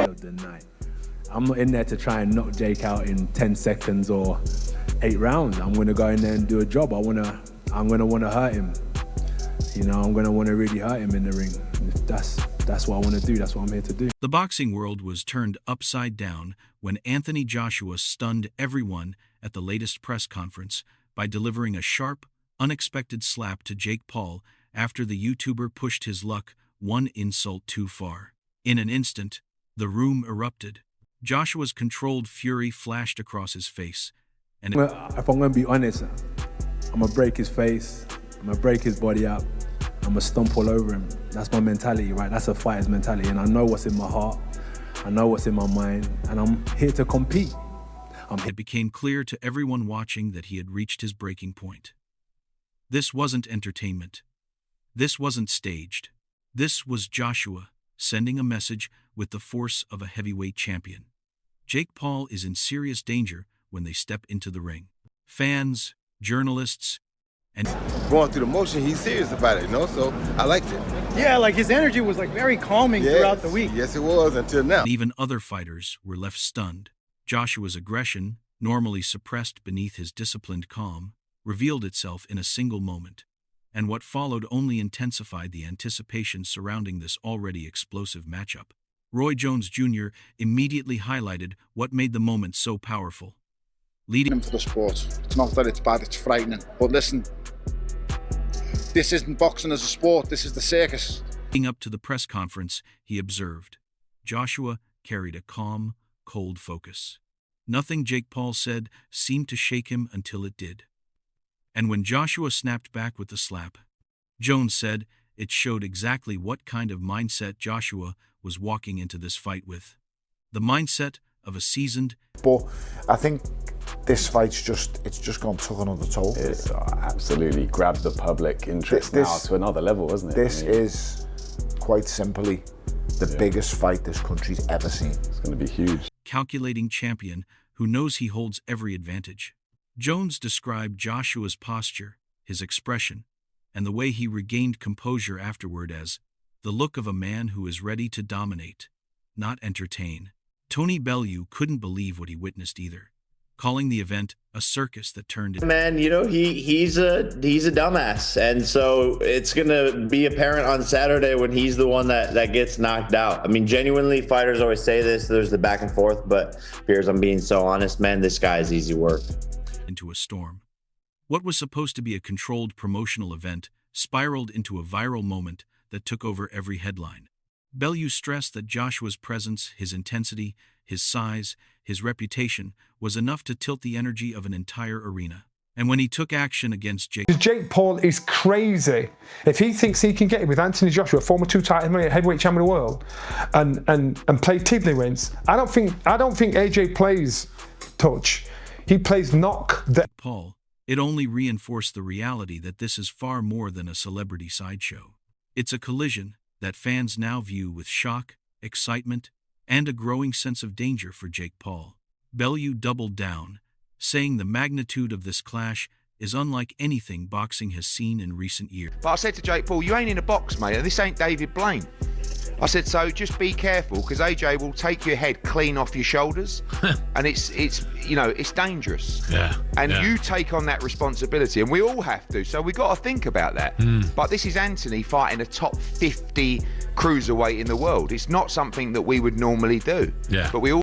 Of the night. I'm not in there to try and knock Jake out in 10 seconds or 8 rounds. I'm gonna go in there and do a job. I'm gonna wanna hurt him. You know, I'm gonna wanna really hurt him in the ring. That's what I wanna do. That's what I'm here to do. The boxing world was turned upside down when Anthony Joshua stunned everyone at the latest press conference by delivering a sharp, unexpected slap to Jake Paul after the YouTuber pushed his luck one insult too far. In an instant, the room erupted. Joshua's controlled fury flashed across his face. And if I'm going to be honest, I'm going to break his face, I'm going to break his body up, I'm going to stomp all over him. That's my mentality, right? That's a fighter's mentality. And I know what's in my heart, I know what's in my mind, and I'm here to compete. It became clear to everyone watching that he had reached his breaking point. This wasn't entertainment. This wasn't staged. This was Joshua sending a message with the force of a heavyweight champion. Jake Paul is in serious danger when they step into the ring. Fans, journalists, and going through the motion, he's serious about it, you know, so I liked it. Yeah, like his energy was like very calming throughout the week. Yes, it was until now. Even other fighters were left stunned. Joshua's aggression, normally suppressed beneath his disciplined calm, revealed itself in a single moment, and what followed only intensified the anticipation surrounding this already explosive matchup. Roy Jones Jr. immediately highlighted what made the moment so powerful. Leading him for the sport. It's not that it's bad, it's frightening. But listen, this isn't boxing as a sport, this is the circus. Leading up to the press conference, he observed, Joshua carried a calm, cold focus. Nothing Jake Paul said seemed to shake him until it did. And when Joshua snapped back with the slap, Jones said it showed exactly what kind of mindset Joshua was walking into this fight with. The mindset of a seasoned... But I think this fight's just gone took another toll. It's absolutely grabbed the public interest now to another level, isn't it? This is quite simply the biggest fight this country's ever seen. It's going to be huge. Calculating champion who knows he holds every advantage. Jones described Joshua's posture, his expression, and the way he regained composure afterward as the look of a man who is ready to dominate, not entertain. Tony Bellew couldn't believe what he witnessed either, calling the event a circus that turned into... Man, you know, he's a dumbass, and so it's gonna be apparent on Saturday when he's the one that gets knocked out. I mean, genuinely, fighters always say this, there's the back and forth, but Piers, I'm being so honest, man, this guy is easy work. Into a storm. What was supposed to be a controlled promotional event spiraled into a viral moment that took over every headline. Bellew stressed that Joshua's presence, his intensity, his size, his reputation was enough to tilt the energy of an entire arena. And when he took action against Jake Paul is crazy. If he thinks he can get it with Anthony Joshua, former two-time heavyweight champion of the world, and play tiddlywinks, I don't think AJ plays touch. He plays knock. Paul, it only reinforced the reality that this is far more than a celebrity sideshow. It's a collision that fans now view with shock, excitement, and a growing sense of danger for Jake Paul. Bellew doubled down, saying the magnitude of this clash is unlike anything boxing has seen in recent years. But I said to Jake Paul, you ain't in a box, mate, and this ain't David Blaine. I said, so just be careful, because AJ will take your head clean off your shoulders, and it's dangerous. Yeah. And you take on that responsibility, and we all have to, so we got to think about that. But this is Anthony fighting a top 50 cruiserweight in the world. It's not something that we would normally do. Yeah. But we all...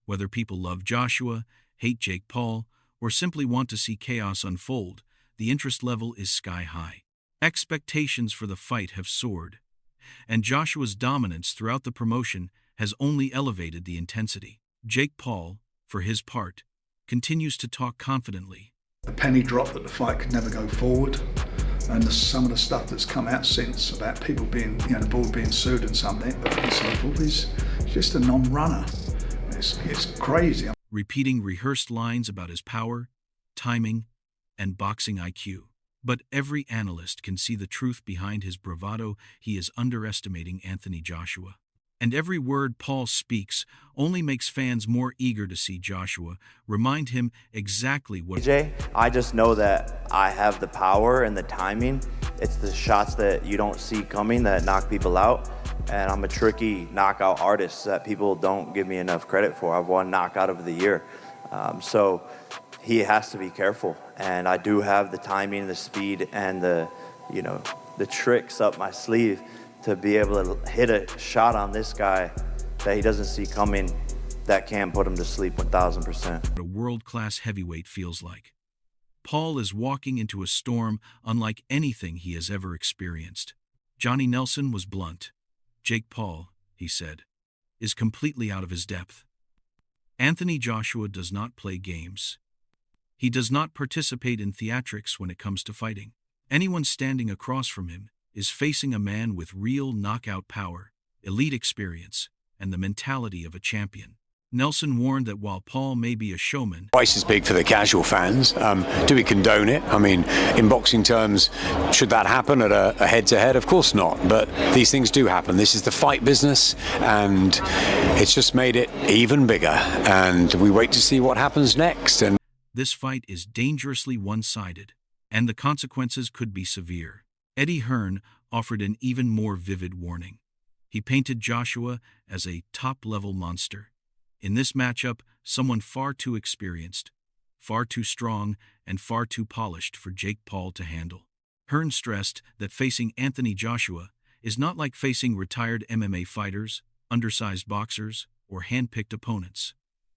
Whether people love Joshua, hate Jake Paul, or simply want to see chaos unfold, the interest level is sky high. Expectations for the fight have soared, and Joshua's dominance throughout the promotion has only elevated the intensity. Jake Paul, for his part, continues to talk confidently. The penny dropped that the fight could never go forward, and some of the stuff that's come out since about people being, the board being sued and something, but is just a non-runner. It's crazy. Repeating rehearsed lines about his power, timing, and boxing IQ. But every analyst can see the truth behind his bravado. He is underestimating Anthony Joshua. And every word Paul speaks only makes fans more eager to see Joshua remind him exactly what... AJ, I just know that I have the power and the timing. It's the shots that you don't see coming that knock people out. And I'm a tricky knockout artist that people don't give me enough credit for. I've won knockout of the year. So he has to be careful. And I do have the timing, the speed, and the tricks up my sleeve to be able to hit a shot on this guy that he doesn't see coming that can put him to sleep 1,000%. What a world-class heavyweight feels like. Paul is walking into a storm unlike anything he has ever experienced. Johnny Nelson was blunt. Jake Paul, he said, is completely out of his depth. Anthony Joshua does not play games. He does not participate in theatrics when it comes to fighting. Anyone standing across from him is facing a man with real knockout power, elite experience, and the mentality of a champion. Nelson warned that while Paul may be a showman... Twice as big for the casual fans. Do we condone it? I mean, in boxing terms, should that happen at a head-to-head? Of course not, but these things do happen. This is the fight business, and it's just made it even bigger. And we wait to see what happens next. And this fight is dangerously one-sided, and the consequences could be severe. Eddie Hearn offered an even more vivid warning. He painted Joshua as a top-level monster. In this matchup, someone far too experienced, far too strong, and far too polished for Jake Paul to handle. Hearn stressed that facing Anthony Joshua is not like facing retired MMA fighters, undersized boxers, or hand-picked opponents.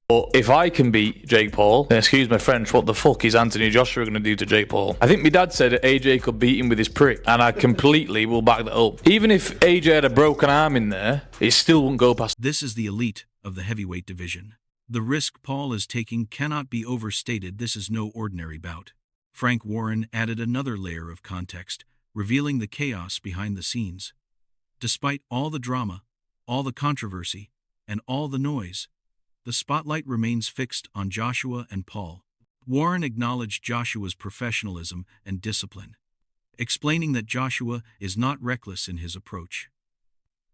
But if I can beat Jake Paul, then excuse my French, what the fuck is Anthony Joshua going to do to Jake Paul? I think my dad said that AJ could beat him with his prick, and I completely will back that up. Even if AJ had a broken arm in there, it still wouldn't go past. This is the elite of the heavyweight division. The risk Paul is taking cannot be overstated. This is no ordinary bout. Frank Warren added another layer of context, revealing the chaos behind the scenes. Despite all the drama, all the controversy, and all the noise, the spotlight remains fixed on Joshua and Paul. Warren acknowledged Joshua's professionalism and discipline, explaining that Joshua is not reckless in his approach.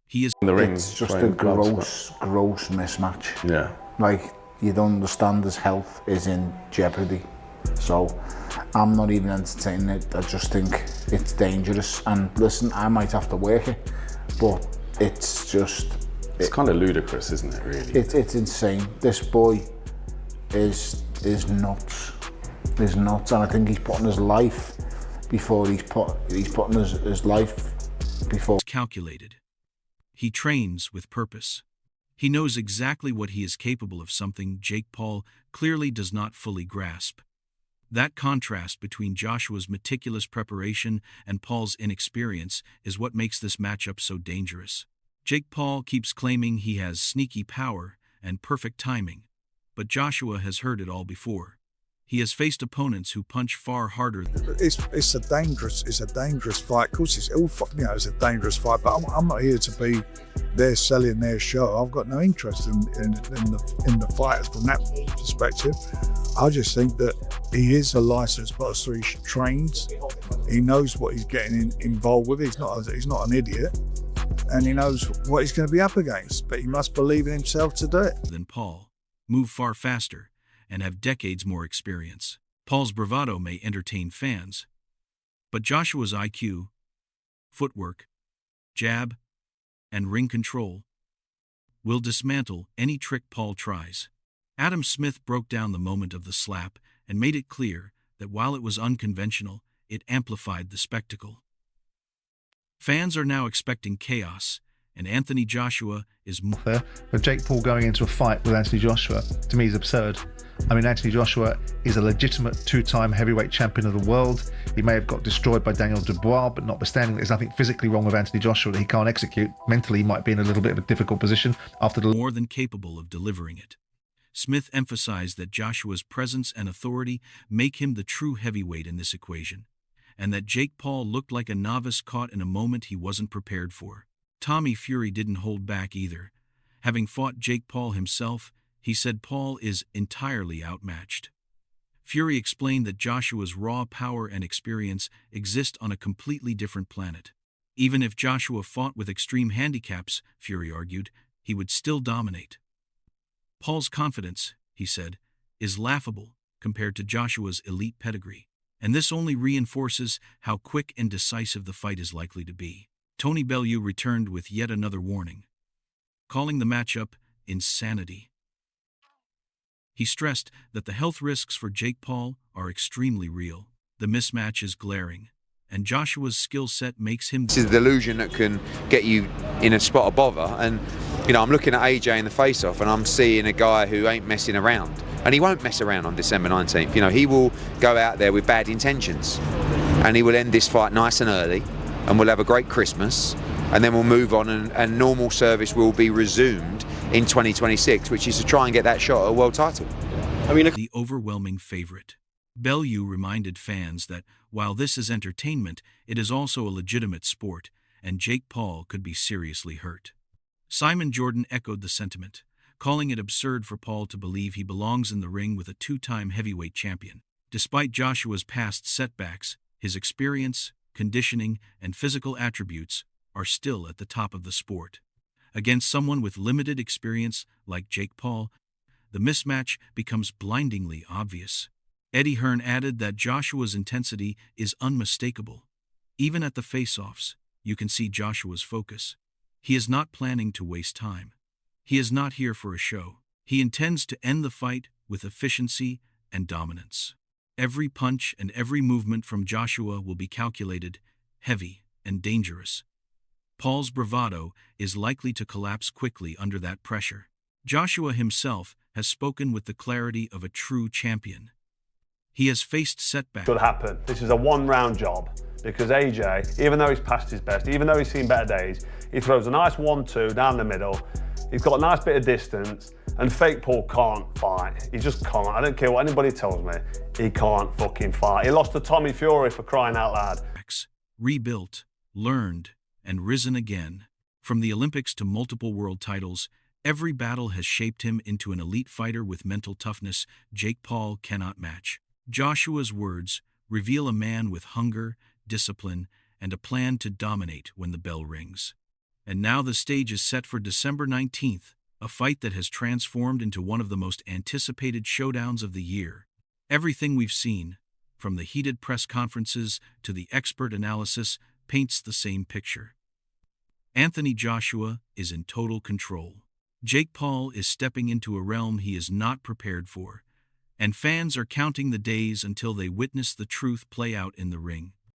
He is... It's just a gross mismatch. Yeah. Like, you don't understand his health is in jeopardy. So, I'm not even entertaining it. I just think it's dangerous. And listen, I might have to work it, but it's just... It's kind of ludicrous, isn't it, really? It's insane. This boy is nuts. He's nuts, and I think he's putting his life before he's putting his life before... Calculated. He trains with purpose. He knows exactly what he is capable of, something Jake Paul clearly does not fully grasp. That contrast between Joshua's meticulous preparation and Paul's inexperience is what makes this matchup so dangerous. Jake Paul keeps claiming he has sneaky power and perfect timing, but Joshua has heard it all before. He has faced opponents who punch far harder. It's a dangerous fight. Of course, it's a dangerous fight. But I'm not here to be there selling their show. I've got no interest in the fighters from that perspective. I just think that he is a licensed boxer. He trains. He knows what he's getting involved with. He's not an idiot, and he knows what he's going to be up against. But he must believe in himself to do it. Than Paul, move far faster, and have decades more experience. Paul's bravado may entertain fans, but Joshua's IQ, footwork, jab, and ring control will dismantle any trick Paul tries. Adam Smith broke down the moment of the slap and made it clear that while it was unconventional, it amplified the spectacle. Fans are now expecting chaos, and Anthony Joshua is fair. But Jake Paul going into a fight with Anthony Joshua, to me, is absurd. I mean, Anthony Joshua is a legitimate two-time heavyweight champion of the world. He may have got destroyed by Daniel Dubois, but notwithstanding, there's nothing physically wrong with Anthony Joshua that he can't execute. Mentally, he might be in a little bit of a difficult position after the... More than capable of delivering it. Smith emphasized that Joshua's presence and authority make him the true heavyweight in this equation, and that Jake Paul looked like a novice caught in a moment he wasn't prepared for. Tommy Fury didn't hold back either. Having fought Jake Paul himself, he said Paul is entirely outmatched. Fury explained that Joshua's raw power and experience exist on a completely different planet. Even if Joshua fought with extreme handicaps, Fury argued, he would still dominate. Paul's confidence, he said, is laughable compared to Joshua's elite pedigree, and this only reinforces how quick and decisive the fight is likely to be. Tony Bellew returned with yet another warning, calling the matchup insanity. He stressed that the health risks for Jake Paul are extremely real. The mismatch is glaring, and Joshua's skill set makes him... This is the delusion that can get you in a spot of bother, and I'm looking at AJ in the face-off and I'm seeing a guy who ain't messing around, and he won't mess around on December 19th. He will go out there with bad intentions, and he will end this fight nice and early, and we'll have a great Christmas, and then we'll move on, and normal service will be resumed in 2026, which is to try and get that shot at a world title. The overwhelming favorite. Bellew reminded fans that while this is entertainment, it is also a legitimate sport, and Jake Paul could be seriously hurt. Simon Jordan echoed the sentiment, calling it absurd for Paul to believe he belongs in the ring with a two-time heavyweight champion. Despite Joshua's past setbacks, his experience, conditioning, and physical attributes are still at the top of the sport. Against someone with limited experience like Jake Paul, the mismatch becomes blindingly obvious. Eddie Hearn added that Joshua's intensity is unmistakable. Even at the face-offs, you can see Joshua's focus. He is not planning to waste time. He is not here for a show. He intends to end the fight with efficiency and dominance. Every punch and every movement from Joshua will be calculated, heavy, and dangerous. Paul's bravado is likely to collapse quickly under that pressure. Joshua himself has spoken with the clarity of a true champion. He has faced setbacks. Could happen. This is a one-round job because AJ, even though he's past his best, even though he's seen better days, he throws a nice 1-2 down the middle. He's got a nice bit of distance, and fake Paul can't fight. He just can't. I don't care what anybody tells me. He can't fucking fight. He lost to Tommy Fury, for crying out loud. Rebuilt, learned, and risen again. From the Olympics to multiple world titles, every battle has shaped him into an elite fighter with mental toughness Jake Paul cannot match. Joshua's words reveal a man with hunger, discipline, and a plan to dominate when the bell rings. And now the stage is set for December 19th, a fight that has transformed into one of the most anticipated showdowns of the year. Everything we've seen, from the heated press conferences to the expert analysis, paints the same picture. Anthony Joshua is in total control. Jake Paul is stepping into a realm he is not prepared for, and fans are counting the days until they witness the truth play out in the ring.